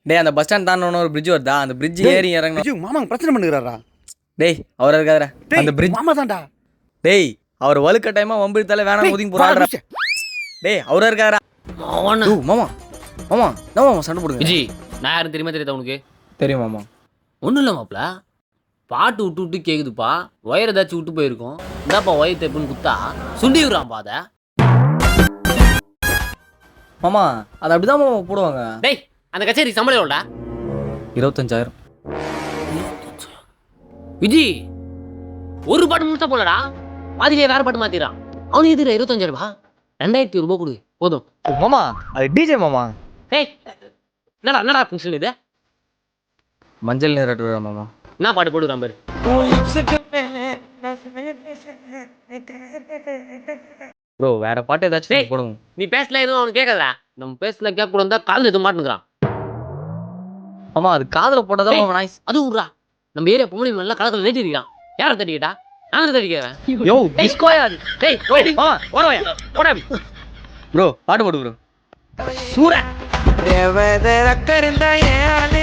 டேய் அந்த bus stand தாண்டணும் ஒரு பிரிட்ஜ் வருதா அந்த பிரிட்ஜ் ஏறி இறங்கணும். மாமா பிரச்சனை பண்ணுகிறாரா? டேய் அவர் இருக்காரா அந்த பிரிட்ஜ் மாமா தான்டா. டேய் அவர் வலுக்கட்டாயமா வம்பிழுத்தாலே வேணாம் ஒதுங்கி போறாடா. டேய் அவரா இருக்காரா? மாமா மாமா மாமா மாமா சண்டை போடுங்க. விஜி நான் யாரும் தெரியுமா தெரியாதா உனக்கு? தெரியும் மாமா. ஒன்றும் இல்லை மாப்பிள, பாட்டு விட்டு விட்டு கேட்குதுப்பா, ஒயர் ஏதாச்சும் விட்டு போயிருக்கோம். இந்தாப்பா ஒயர் தேப்புன்னு குத்தா சுண்டி விடுறான்ப்பா அதை. மாமா அது அப்படிதான் மாமா போடுவாங்க. டேய் அந்த கச்சேரி சம்பளம் எவ்வளோடா? 25,000. விஜி ஒரு பாட்டு முடிச்சா போலடா, பாதிலே வேற பாட்டு மாத்திரான். அவனுக்கு எதிர 25,000 ரூபா, 2,000 ரூபாய் கொடு போதும். மாமா அது டிஜே மாமா. டேய் என்னடா என்னடா ஃபங்க்ஷன் இது? மஞ்சள் நீராட்டு விழா மாமா. என்ன பாட்டு போடுறான் பாரு. ப்ரோ வேற பாட்டு ஏதாச்சும் போடுங்க. நீ பேசல எதுவும் அவனுக்கு கேட்கல, நம்ம பேசல கேட்க கூட இருந்தா காதுல எதுவும் மாட்டுங்கிறான். மாமா அது காதுல போட்டதான் மாமா நாய்ஸ். அது விட்றா, நம்ம ஏரியா பொம்பளை நல்லா காலத்துல நேட்டி இருக்கான். யாரை தட்டிக்கிட்டா? நான் தட்டிக்கிறேன். யோ டிஸ்கோயா. டேய் மாமா ஓடவையா ஓட. ப்ரோ பாட்டு போடு ப்ரோ. சூர தேவதை அக்கறிந்த ஏன்